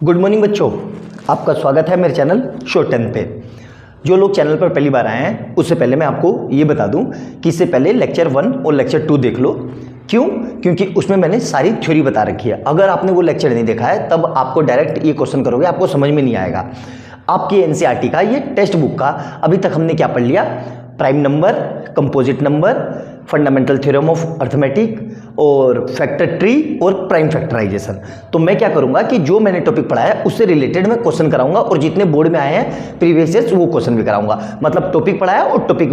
Good morning बच्चों, आपका स्वागत है मेरे चैनल शॉर्ट 10 पे। जो लोग चैनल पर पहली बार आए हैं उससे पहले मैं आपको ये बता दूं कि इससे पहले लेक्चर 1 और लेक्चर 2 देख लो। क्यों? क्योंकि उसमें मैंने सारी थ्योरी बता रखी है। अगर आपने वो लेक्चर नहीं देखा है तब आपको डायरेक्ट ये क्वेश्चन करोगे, आपको समझ में नहीं आएगा। आपकी एनसीईआरटी का ये टेक्स्ट बुक का अभी तक हमने क्या पढ़ लिया? Prime number, composite number, fundamental theorem of arithmetic और फैक्टर ट्री और प्राइम फैक्टराइजेशन। तो मैं क्या करूंगा कि जो मैंने टॉपिक पढ़ा है उससे रिलेटेड मैं क्वेश्चन कराऊंगा और जितने बोर्ड में आए हैं प्रीवियस ईयर्स वो क्वेश्चन भी कराऊंगा। मतलब टॉपिक पढ़ाया और टॉपिक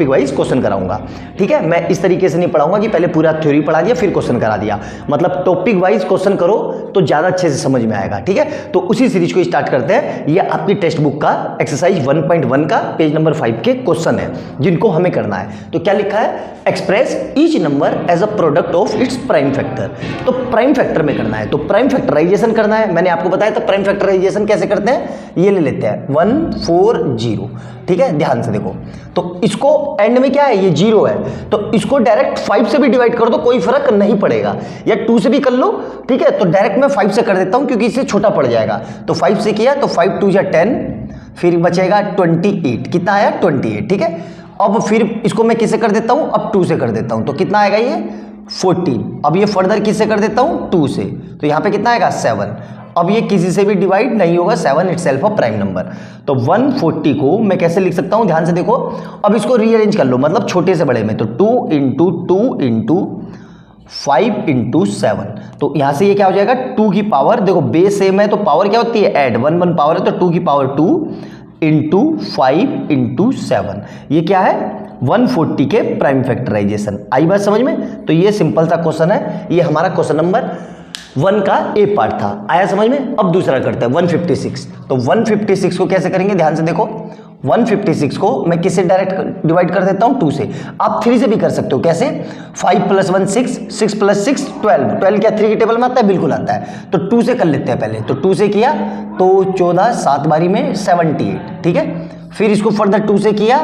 वाइज क्वेश्चन कराऊंगा। ठीक है, मैं इस तरीके से नहीं पढ़ाऊंगा कि पहले पूरा थ्योरी पढ़ा दिया फिर क्वेश्चन करा दिया। मतलब टॉपिक वाइज क्वेश्चन करो तो ज़्यादा अच्छे से समझ में आएगा। ठीक है, तो उसी सीरीज को स्टार्ट करते हैं। ये आपकी टेक्स्ट बुक का एक्सरसाइज 1.1 का पेज नंबर 5 के क्वेश्चन है जिनको हमें करना है। तो क्या लिखा है? Express each number as a product of its prime factor. तो प्राइम फैक्टर में करना है, तो प्राइम फैक्टराइजेशन करना है। मैंने आपको बताया था प्राइम फैक्टराइजेशन कैसे करते हैं। ये ले लेते हैं 140। ठीक है, ध्यान से देखो। तो इसको एंड में क्या है? ये 0 है, तो इसको डायरेक्ट 5 से भी डिवाइड कर दो, कोई फर्क नहीं पड़ेगा। या 2 से भी कर लो। ठीक है, तो डायरेक्ट मैं 5 से कर देता हूं क्योंकि इससे छोटा पड़ जाएगा। तो 5 से किया तो 5 2 या 10, फिर बचेगा 28। कितना आया? 28। ठीक है, अब फिर इसको मैं किससे कर देता हूं? अब 2 से कर देता हूं, तो कितना आएगा? ये 14। अब ये फर्दर किससे कर देता हूं? 2 से, तो यहां पे कितना आएगा? 7। अब ये किसी से भी डिवाइड नहीं होगा, 7 इटसेल्फ अ प्राइम नंबर। तो 140 को मैं कैसे लिख सकता हूं? ध्यान से देखो। अब इसको रीअरेंज कर लो, मतलब छोटे से बड़े में। तो 2 इंटू 2 इंटू 5 इंटू 7। तो यहां से ये क्या हो जाएगा? 2 की पावर, देखो बेस सेम है तो पावर क्या होती है? ऐड। 1 1 पावर है तो 2 की पावर 2 इंटू 5 इंटू 7। ये क्या है? 140 के प्राइम फैक्टराइजेशन। आई बात समझ में? तो ये सिंपल सा क्वेश्चन है। ये हमारा क्वेश्चन नंबर 1 का ए पार्ट था। आया समझ में? अब दूसरा करते हैं 156। तो 156 को कैसे करेंगे? ध्यान से देखो। 156 को मैं किससे डायरेक्ट डिवाइड कर देता हूं? 2 से। आप 3 से भी कर सकते हो। कैसे? 5 + 1 6, 6 + 6 12। 12 क्या 3 की टेबल में आता है? बिल्कुल आता है। तो 2 से कर लेते हैं पहले। तो 2 से किया तो 14, 7 बारी में 78। ठीक है, फिर इसको फर्दर 2 से किया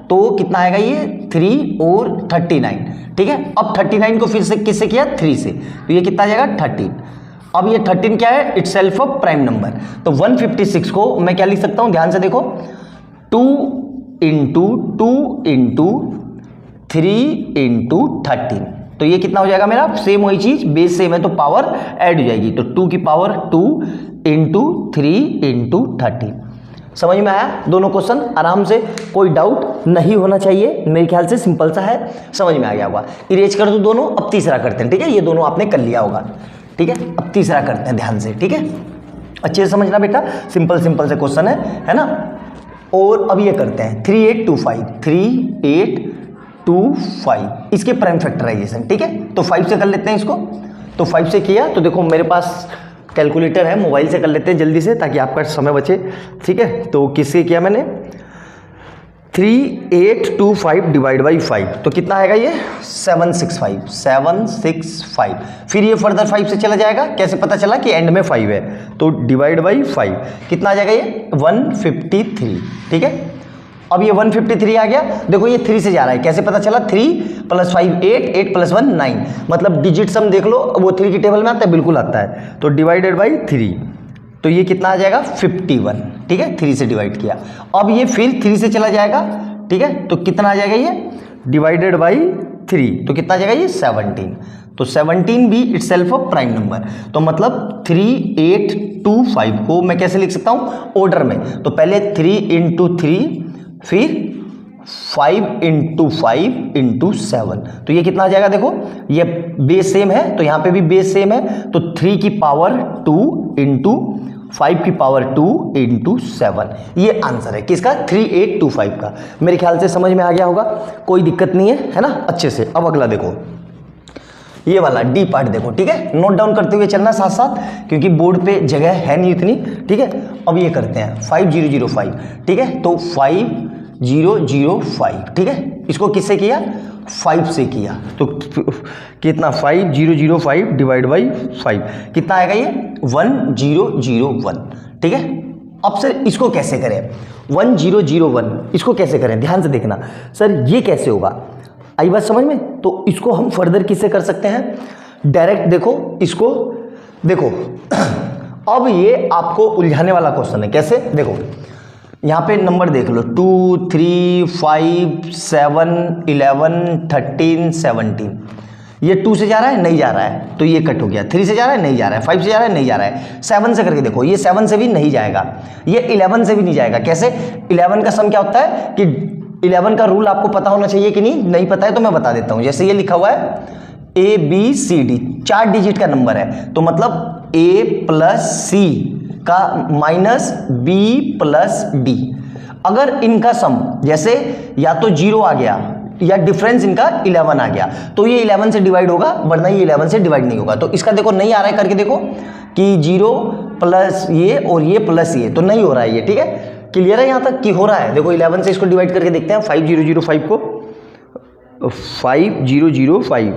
तो कितना आएगा? ये 3 और 39। ठीक है, अब 39 को फिर से किससे किया? 3 से, तो ये कितना आ जाएगा? 13। अब ये 13 क्या है? Itself a prime number. तो 156 को मैं क्या लिख सकता हूं? ध्यान से देखो। 2 इंटू 2 इंटू 3 इंटू 13। तो ये कितना हो जाएगा मेरा? सेम वही चीज, बेस सेम है तो पावर ऐड हो जाएगी। तो 2 की पावर 2 इंटू 3 इंटू 13। समझ में आया? दोनों क्वेश्चन आराम से, कोई डाउट नहीं होना चाहिए। मेरे ख्याल से सिंपल सा है, समझ में आ गया होगा। इरेज कर दो दोनों। अब तीसरा करते हैं। ठीक है, ये दोनों आपने कर लिया होगा। ठीक है, अब तीसरा करते हैं ध्यान से। ठीक है, अच्छे से समझना बेटा, सिंपल से क्वेश्चन है ना। और अब ये करते हैं 3825 3825 इसके प्राइम फैक्टराइजेशन। ठीक है, तो 5 से कर लेते हैं इसको। तो 5 से किया तो देखो मेरे पास कैलकुलेटर है, मोबाइल से कर लेते हैं जल्दी से ताकि आपका समय बचे। ठीक है, तो किससे किया मैंने? 3825 डिवाइड बाई 5, तो कितना आएगा? ये 765। फिर ये फर्दर 5 से चला जाएगा। कैसे पता चला कि एंड में 5 है? तो डिवाइड बाई 5 कितना आ जाएगा? ये 153। ठीक है, अब ये 153 आ गया। देखो ये 3 से जा रहा है। कैसे पता चला? 3 + 5 8, 8 + 1 9। मतलब डिजिट सम देख लो, वो 3 की टेबल में आता है? बिल्कुल आता है। तो डिवाइडेड बाई 3, तो ये कितना आ जाएगा? 51। ठीक है, 3 से डिवाइड किया। अब ये फिर 3 से चला जाएगा। ठीक है, तो कितना आ जाएगा? ये डिवाइडेड बाई 3, तो कितना आ जाएगा? ये 17। तो 17 भी इटसेल्फ अ प्राइम नंबर। तो मतलब 3825 को मैं कैसे लिख सकता हूं? ऑर्डर में। तो पहले 3 इंटू 3, फिर 5 इंटू 5 इंटू 7। तो ये कितना आ जाएगा? देखो ये बेस सेम है तो यहां पे भी बेस सेम है। तो 3 की पावर 2 इंटू 5 की पावर 2 इंटू 7। ये आंसर है किसका? 3825 का। मेरे ख्याल से समझ में आ गया होगा, कोई दिक्कत नहीं है ना, अच्छे से। अब अगला देखो, ये वाला डी पार्ट देखो। ठीक है, नोट डाउन करते हुए चलना साथ साथ, क्योंकि बोर्ड पे जगह है नहीं इतनी। ठीक है, अब ये करते हैं 5005। ठीक है, तो 5005। ठीक है, इसको किससे किया? 5 से किया। तो कितना? 5005 डिवाइड बाई 5 कितना आएगा? ये 1001। ठीक है, अब सर इसको कैसे करें? 1001 इसको कैसे करें? ध्यान से देखना सर, ये कैसे होगा? आई बात समझ में? तो इसको हम फर्दर किससे कर सकते हैं? डायरेक्ट देखो, इसको देखो अब ये आपको उलझाने वाला क्वेश्चन है। कैसे? देखो यहाँ पे नंबर देख लो 2 3 5 7 11 13 17। ये 2 से जा रहा है, नहीं जा रहा है, तो ये कट हो गया। 3 से जा रहा है, नहीं जा रहा है। 5 से जा रहा है, नहीं जा रहा है। 7 से करके देखो, ये 7 से भी नहीं जाएगा, ये 11 से भी नहीं जाएगा। कैसे? 11 का सम क्या होता है कि 11 का रूल आपको पता होना चाहिए कि नहीं? नहीं पता है तो मैं बता देता हूं। जैसे ये लिखा हुआ है ABCD, 4 डिजिट का नंबर है, तो मतलब A प्लस C का माइनस B प्लस D। अगर इनका सम जैसे या तो 0 आ गया या डिफरेंस इनका 11 आ गया, तो ये 11 से डिवाइड होगा, वरना ये 11 से डिवाइड नहीं होगा। तो इसका देखो नहीं आ रहा है, करके देखो कि 0 प्लस ये और ये प्लस ये, तो नहीं हो रहा है ये। ठीक है, क्लियर है यहाँ तक कि हो रहा है? देखो 11 से इसको डिवाइड करके देखते हैं। 5005 को 5005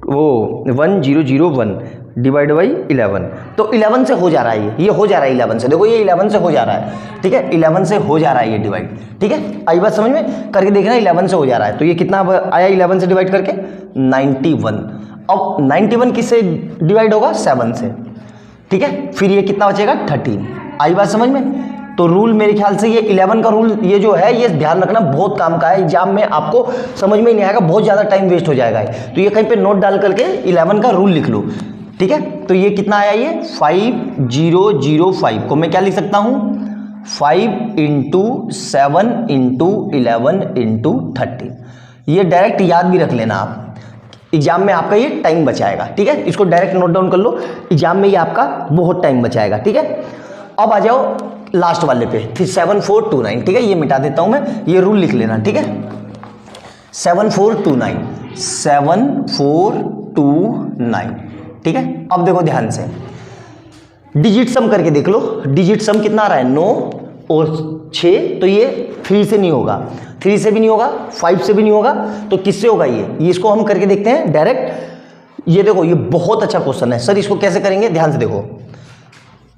वो 1001 डिवाइड बाई 11, तो 11 से हो जा रहा है ये हो जा रहा है 11 से। देखो ये 11 से हो जा रहा है। ठीक है, 11 से हो जा रहा है ये डिवाइड। ठीक है, आई बात समझ में? करके देखना, 11 से हो जा रहा है। तो ये कितना आया 11 से डिवाइड करके? 91। अब 91 किससे डिवाइड होगा? 7 से। ठीक है, फिर ये कितना बचेगा? 13। आई बात समझ में? तो रूल मेरे ख्याल से ये 11 का रूल ये जो है, ये ध्यान रखना, बहुत काम का है। एग्जाम में आपको समझ में नहीं आएगा, बहुत ज़्यादा टाइम वेस्ट हो जाएगा। तो ये कहीं पे नोट डाल करके 11 का रूल लिख लो। ठीक है, तो ये कितना आया? ये 5005 को मैं क्या लिख सकता हूँ? 5 इंटू 7 इंटू 11 इंटू 13। ये डायरेक्ट याद भी रख लेना आप, एग्जाम में आपका ये टाइम बचाएगा। ठीक है, इसको डायरेक्ट नोट डाउन कर लो, एग्जाम में ये आपका बहुत टाइम बचाएगा। ठीक है, अब आ जाओ लास्ट वाले पे, फिर 7429। ठीक है, ये मिटा देता हूं मैं, ये रूल लिख लेना। ठीक है, 7429 7429। ठीक है, अब देखो ध्यान से, डिजिट सम करके देख लो। डिजिट सम कितना आ रहा है? 9 और 6, तो ये 3 से नहीं होगा, 3 से भी नहीं होगा, 5 से भी नहीं होगा, तो किससे होगा ये? इसको हम करके देखते हैं डायरेक्ट। ये देखो, ये बहुत अच्छा क्वेश्चन है सर, इसको कैसे करेंगे? ध्यान से देखो,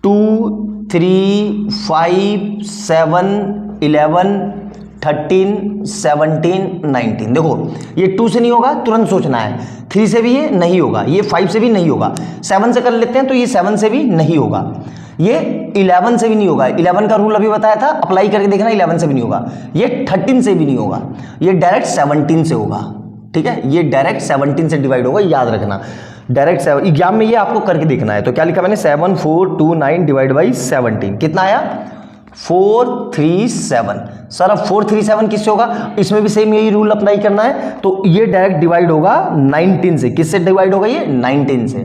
2 3 5 7 11 13 17 19। देखो ये 2 से नहीं होगा, तुरंत सोचना है। 3 से भी ये नहीं होगा, ये 5 से भी नहीं होगा। 7 से कर लेते हैं, तो ये 7 से भी नहीं होगा, ये 11 से भी नहीं होगा। 11 का रूल अभी बताया था, अप्लाई करके देखना, 11 से भी नहीं होगा। ये 13 से भी नहीं होगा, ये डायरेक्ट 17 से होगा। ठीक है, ये डायरेक्ट 17 से डिवाइड होगा, याद रखना। डायरेक्ट एग्जाम में ये आपको करके देखना है। तो क्या लिखा मैंने? 7429 डिवाइड बाई 17, कितना आया? 437। सर अब 437 किससे होगा? इसमें भी सेम यही रूल अप्लाई करना है। तो ये डायरेक्ट डिवाइड होगा 19 से। किससे डिवाइड होगा ये? 19 से।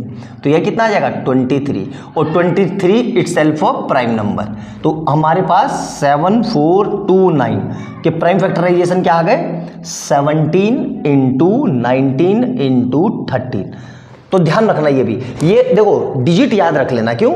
तो ये कितना आ जाएगा? 23। और 23 इटसेल्फ ऑफ प्राइम नंबर। तो हमारे पास 7429 के प्राइम फैक्टराइजेशन क्या आ गए? 17 इंटू 19 इंटू 13। तो ध्यान रखना ये भी, ये देखो डिजिट याद रख लेना। क्यों?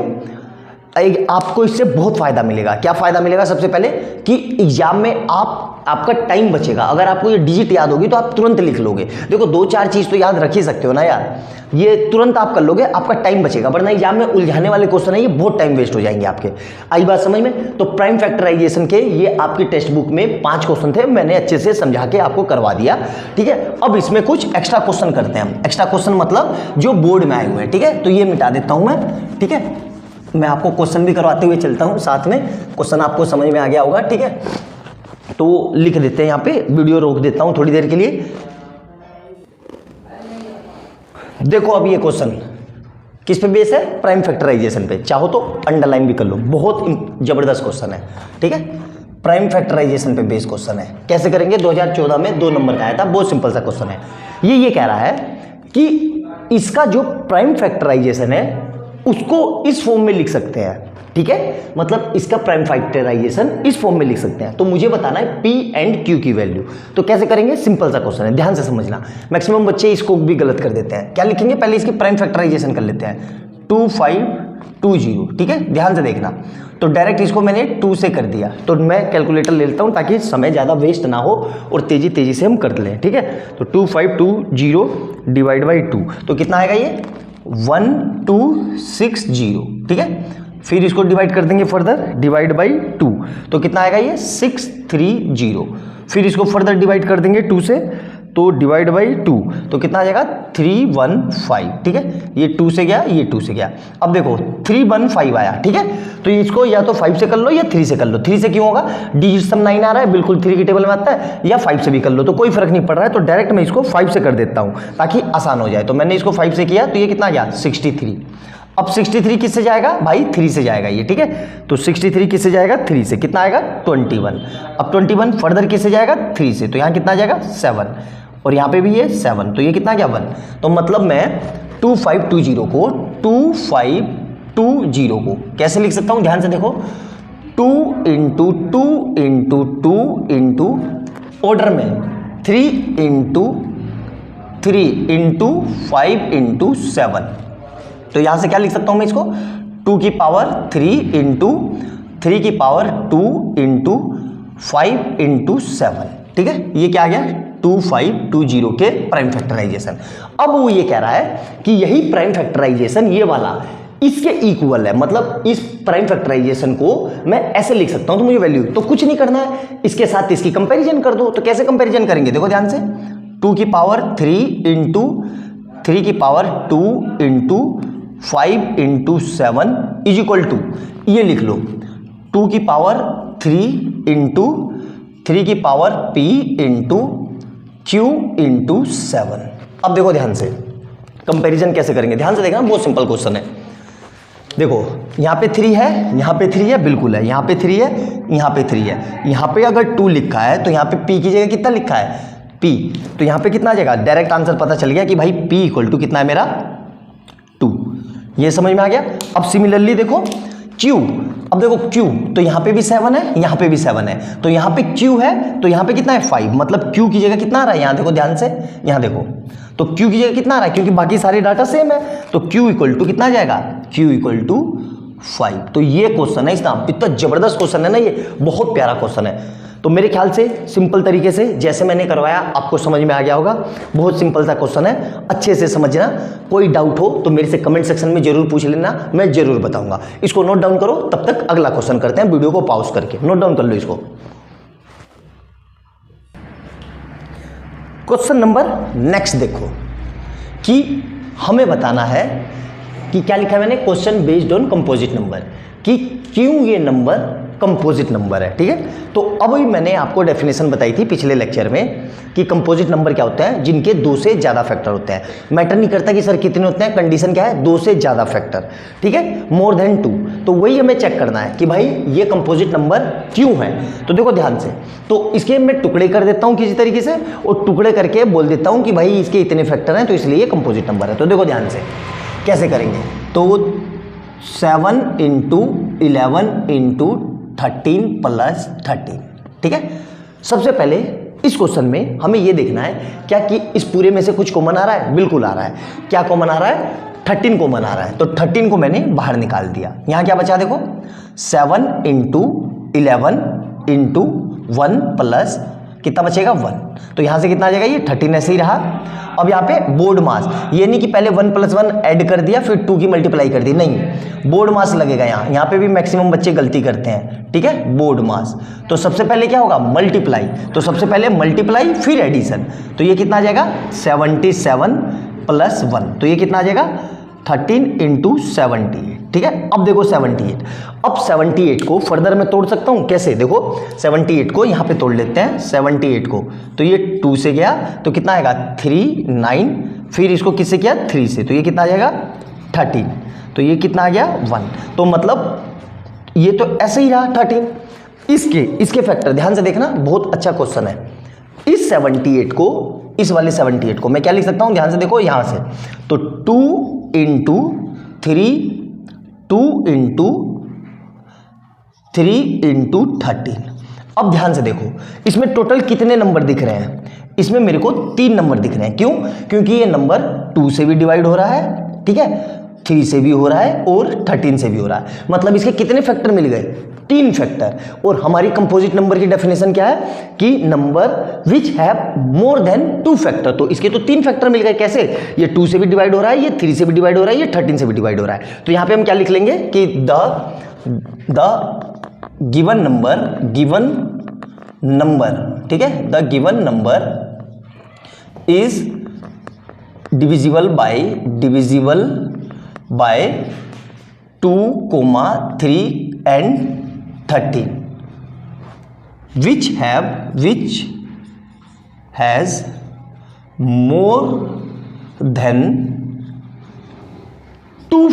आपको इससे बहुत फायदा मिलेगा। क्या फायदा मिलेगा? सबसे पहले कि एग्जाम में आपका टाइम बचेगा। अगर आपको ये डिजिट याद होगी तो आप तुरंत लिख लोगे। देखो 2-4 चीज तो याद रख ही सकते हो ना यार, ये तुरंत आप कर लोगे, आपका टाइम बचेगा। वरना एग्जाम में उलझाने वाले क्वेश्चन है, ये बहुत टाइम वेस्ट हो जाएंगे आपके। आई बात समझ में? तो प्राइम फैक्टराइजेशन के ये आपकी टेक्स्ट बुक में 5 क्वेश्चन थे, मैंने अच्छे से समझा के आपको करवा दिया। ठीक है, अब इसमें कुछ एक्स्ट्रा क्वेश्चन करते हैं हम। एक्स्ट्रा क्वेश्चन मतलब जो बोर्ड में आए हुए हैं। ठीक है, तो ये मिटा देता हूं मैं। ठीक है, मैं आपको क्वेश्चन भी करवाते हुए चलता हूं साथ में, क्वेश्चन आपको समझ में आ गया होगा। ठीक है, तो लिख देते हैं यहाँ पे, वीडियो रोक देता हूं थोड़ी देर के लिए। देखो अब ये क्वेश्चन किस पे बेस है? प्राइम फैक्टराइजेशन पे। चाहो तो अंडरलाइन भी कर लो, बहुत जबरदस्त क्वेश्चन है। ठीक है, प्राइम फैक्टराइजेशन पे बेस क्वेश्चन है। कैसे करेंगे? 2014 में 2 नंबर का आया था, बहुत सिंपल सा क्वेश्चन है। ये कह रहा है कि इसका जो प्राइम फैक्टराइजेशन है उसको इस फॉर्म में लिख सकते हैं। ठीक है, मतलब इसका प्राइम फैक्टराइजेशन इस फॉर्म में लिख सकते हैं। तो मुझे बताना है P एंड Q की वैल्यू। तो कैसे करेंगे? सिंपल सा क्वेश्चन है, ध्यान से समझना। मैक्सिमम बच्चे इसको भी गलत कर देते हैं। क्या लिखेंगे? पहले इसकी प्राइम फैक्टराइजेशन कर लेते हैं, 2520। ठीक है, ध्यान से देखना। तो डायरेक्ट इसको मैंने 2 से कर दिया, तो मैं कैलकुलेटर ले लेता हूँ ताकि समय ज़्यादा वेस्ट ना हो और तेजी से हम कर लें। ठीक है, तो 2520 डिवाइड बाई 2, तो कितना आएगा ये? 1260। ठीक है, फिर इसको डिवाइड कर देंगे फर्दर, डिवाइड बाई 2, तो कितना आएगा ये? 630। फिर इसको फर्दर डिवाइड कर देंगे 2 से, तो डिवाइड बाई 2 तो कितना आ जाएगा 315, ठीक है। ये 2 से गया, ये 2 से गया। अब देखो 315 आया, ठीक है। तो इसको या तो 5 से कर लो या 3 से कर लो। 3 से क्यों होगा, डिजिट सम 9 आ रहा है, बिल्कुल 3 की टेबल में आता है, या 5 से भी कर लो, तो कोई फर्क नहीं पड़ रहा है। तो डायरेक्ट मैं इसको 5 से कर देता हूं ताकि आसान हो जाए। तो मैंने इसको 5 से किया तो ये कितना आ गया 63। अब 63 किससे जाएगा भाई 3 से जाएगा ये, ठीक है। तो 63 किससे जाएगा 3 से, कितना आएगा 21। अब 21 फर्दर किससे जाएगा 3 से, तो यहाँ कितना जाएगा 7, और यहाँ पे भी ये 7, तो ये कितना गया 1। तो मतलब मैं 2520 को 2520 को कैसे लिख सकता हूँ, ध्यान से देखो, 2 इंटू 2 इंटू 2 इंटू ऑर्डर में 3 इंटू 3 इंटू 5 इंटू 7। तो यहां से क्या लिख सकता हूं मैं इसको, 2 की पावर 3 इंटू 3 की पावर 2 इंटू 5 इंटू 7, ठीक है। ये क्या आ गया 2520 के प्राइम फैक्टराइजेशन। अब वो ये कह रहा है कि यही प्राइम फैक्टराइजेशन ये वाला इसके इक्वल है, मतलब इस प्राइम फैक्टराइजेशन को मैं ऐसे लिख सकता हूं। तो मुझे वैल्यू तो कुछ नहीं करना है, इसके साथ इसकी कंपैरिजन कर दो। तो कैसे कंपैरिजन करेंगे, देखो ध्यान से, 2 की पावर 3 इंटू 3 की power 2 into 5 into 7 is equal to, ये लिख लो 2 की पावर 3 इंटू 3 की power p into q into 7। अब देखो ध्यान से कंपैरिजन कैसे करेंगे, ध्यान से देखना, बहुत सिंपल क्वेश्चन है। देखो यहाँ पे 3 है, यहाँ पे 3 है, बिल्कुल है, यहाँ पे 3 है, यहाँ पे 3 है। यहाँ पे अगर 2 लिखा है तो यहाँ पे p की जगह कितना लिखा है p, तो यहाँ पे कितना आ जाएगा, डायरेक्ट आंसर पता चल गया कि भाई p इक्वल टू कितना है मेरा 2। ये समझ में आ गया। अब सिमिलरली देखो q, अब देखो q तो यहाँ पे भी 7 है, यहाँ पे भी 7 है, तो यहाँ पे q है तो यहाँ पे कितना है 5, मतलब q की जगह कितना आ रहा है, यहाँ देखो ध्यान से, यहाँ देखो, तो q की जगह कितना आ रहा है, क्योंकि बाकी सारे डाटा सेम है, तो q इक्वल टू कितना आ जाएगा, q इक्वल टू 5। तो ये क्वेश्चन है, इसका इतना जबरदस्त क्वेश्चन है ना, ये बहुत प्यारा क्वेश्चन है। तो मेरे ख्याल से सिंपल तरीके से जैसे मैंने करवाया आपको समझ में आ गया होगा। बहुत सिंपल सा क्वेश्चन है, अच्छे से समझना। कोई डाउट हो तो मेरे से कमेंट सेक्शन में जरूर पूछ लेना, मैं जरूर बताऊंगा। इसको नोट डाउन करो, तब तक अगला क्वेश्चन करते हैं, वीडियो को पॉज करके नोट डाउन कर लो इसको। क्वेश्चन नंबर नेक्स्ट देखो कि हमें बताना है कि क्या लिखा है मैंने, question based on composite number, कि क्यों ये नंबर कंपोजिट नंबर है, ठीक है। तो अब मैंने आपको डेफिनेशन बताई थी पिछले लेक्चर में कि कंपोजिट नंबर क्या होता है, जिनके 2 से ज्यादा फैक्टर होते हैं। मैटर नहीं करता कि सर कितने होते हैं, कंडीशन क्या है 2 से ज्यादा फैक्टर, ठीक है, मोर देन 2। तो वही हमें चेक करना है कि भाई ये कंपोजिट नंबर क्यों है। तो देखो ध्यान से, तो इसके मैं टुकड़े कर देता हूं किसी तरीके से, और टुकड़े करके बोल देता हूं कि भाई इसके इतने फैक्टर हैं तो इसलिए ये कंपोजिट नंबर है। तो देखो ध्यान से कैसे करेंगे, तो 7 इंटू 11 इंटू 13 प्लस 13, ठीक है। सबसे पहले इस क्वेश्चन में हमें यह देखना है क्या कि इस पूरे में से कुछ कॉमन आ रहा है, बिल्कुल आ रहा है। क्या कॉमन आ रहा है, 13 कॉमन आ रहा है, तो 13 को मैंने बाहर निकाल दिया। यहां क्या बचा देखो, 7 इंटू 11 इंटू 1 प्लस कितना बचेगा 1, तो यहां से कितना आ जाएगा, ये 13 ऐसे ही रहा। अब यहाँ पे बोर्ड मास, ये नहीं कि पहले 1 + 1 ऐड कर दिया फिर 2 की मल्टीप्लाई कर दी, नहीं, बोर्ड मास लगेगा यहाँ पे भी मैक्सिमम बच्चे गलती करते हैं, ठीक है, बोर्ड मास। तो सबसे पहले क्या होगा, मल्टीप्लाई, तो सबसे पहले मल्टीप्लाई फिर एडिशन, तो ये कितना आ जाएगा 77 + 1, तो ये कितना आ जाएगा 13 इंटू 78, ठीक है। अब देखो 78, अब 78 को फर्दर मैं तोड़ सकता हूं कैसे, देखो 78 को यहां पे तोड़ लेते हैं, 78 को, तो ये 2 से गया तो कितना आएगा 3 9, फिर इसको किससे किया 3 से, तो ये कितना आ जाएगा 13, तो ये कितना आ गया 1। तो मतलब ये तो ऐसे ही रहा 13। इसके फैक्टर ध्यान से देखना, बहुत अच्छा क्वेश्चन है। इस 78 को, इस वाले 78 को मैं क्या लिख सकता हूं, ध्यान से देखो यहां से, तो 2 इंटू 3 2 इंटू 3 इंटू 13। अब ध्यान से देखो इसमें टोटल कितने नंबर दिख रहे हैं, इसमें मेरे को 3 नंबर दिख रहे हैं। क्यों, क्योंकि ये नंबर 2 से भी डिवाइड हो रहा है, ठीक है, 3 से भी हो रहा है और 13 से भी हो रहा है, मतलब इसके कितने फैक्टर मिल गए, 3 फैक्टर। और हमारी कंपोजिट नंबर की डेफिनेशन क्या है कि number which have more then 2 factor, तो इसके तो 3 फैक्टर मिल गए। कैसे, ये 2 से भी डिवाइड हो रहा है, ये 3 से भी डिवाइड हो रहा है, ये 13 से भी डिवाइड हो रहा है। तो यहां पे हम क्या लिख लेंगे कि द गिवन नंबर, ठीक है, the given number is divisible by 2, 3 and 13 which has more than two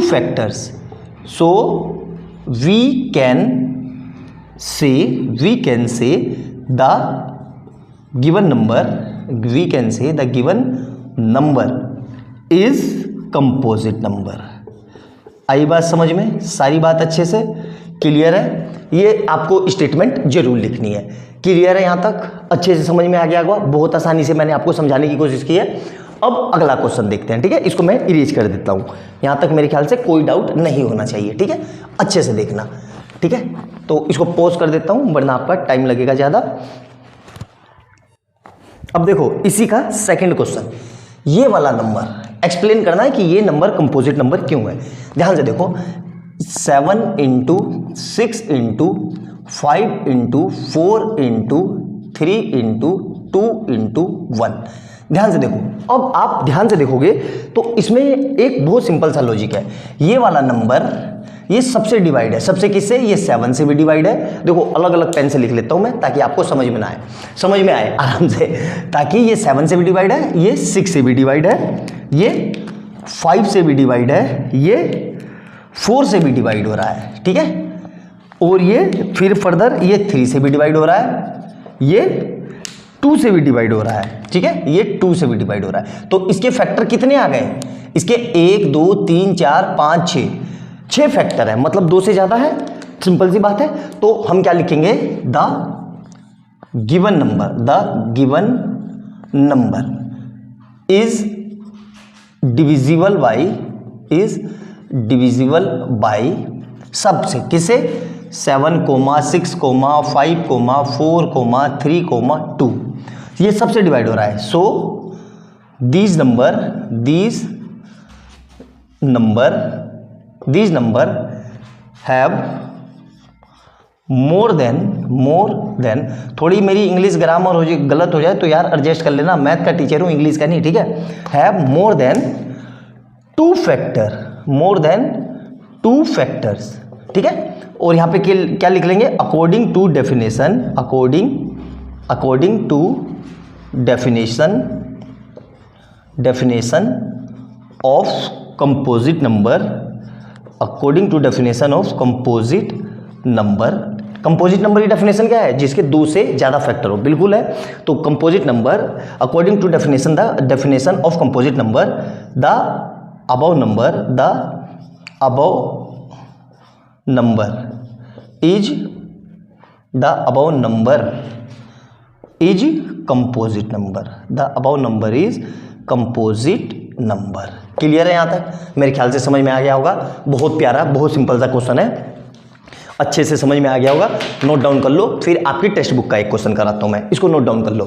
factors, so we can say the given number is composite number। आई बात समझ में? सारी बात अच्छे से क्लियर है? ये आपको स्टेटमेंट जरूर लिखनी है। क्लियर है यहाँ तक? अच्छे से समझ में आ गया होगा। बहुत आसानी से मैंने आपको समझाने की कोशिश की है। अब अगला क्वेश्चन देखते हैं, ठीक है? इसको मैं इरेज कर देता हूँ। यहाँ तक मेरे ख्याल से कोई डाउट नहीं होना चाहिए, ठीक है? अच्छे से देखना, ठीक है? तो इसको पॉज कर देता हूँ वरना आपका टाइम लगेगा ज़्यादा। अब देखो इसी का सेकंड क्वेश्चन, ये वाला नंबर एक्सप्लेन करना है कि ये नंबर कंपोजिट नंबर क्यों है। ध्यान से देखो, 7 × 6 × 5 × 4 × 3 × 2 × 1। ध्यान से देखो, अब आप ध्यान से देखोगे तो इसमें एक बहुत सिंपल सा लॉजिक है। ये वाला नंबर ये सबसे डिवाइड है, सबसे किससे? ये 7 से भी डिवाइड है। देखो अलग अलग पेन से लिख लेता हूं मैं ताकि आपको समझ में आए आराम से, ताकि ये 7 से भी डिवाइड है, ये 6 से भी डिवाइड है, ये 5 से भी डिवाइड है, ये 4 से भी डिवाइड हो रहा है, ठीक है? और ये फिर फर्दर ये 3 से भी डिवाइड हो रहा है, ये 2 से भी डिवाइड हो रहा है, ठीक है? ये 2 से भी डिवाइड हो रहा है। तो इसके फैक्टर कितने आ गए? इसके 1 2 3 4 5 6 फैक्टर है, मतलब 2 से ज्यादा है। सिंपल सी बात है। तो हम क्या लिखेंगे? The given number is divisible by सबसे, किसे? 7, 6, 5, 4, 3, 2। ये सबसे डिवाइड हो रहा है। सो these number have more than, थोड़ी मेरी इंग्लिश ग्रामर गलत हो जाए तो यार एडजस्ट कर लेना, मैथ का टीचर हूं, इंग्लिश का नहीं, ठीक है? Have more than two factors, ठीक है? और यहां पे क्या लिख लेंगे? According to definition of composite number, according to definition of composite number. Composite number की डेफिनेशन क्या है? जिसके 2 से ज्यादा फैक्टर हो, बिल्कुल है। तो composite number according to definition of composite number, the above number is composite number. Clear है यहाँ तक? मेरे ख्याल से समझ में आ गया होगा। बहुत प्यारा, बहुत सिंपल सा क्वेश्चन है, अच्छे से समझ में आ गया होगा। नोट डाउन कर लो, फिर आपकी टेक्स्ट बुक का एक क्वेश्चन कराता हूं मैं, इसको नोट डाउन कर लो।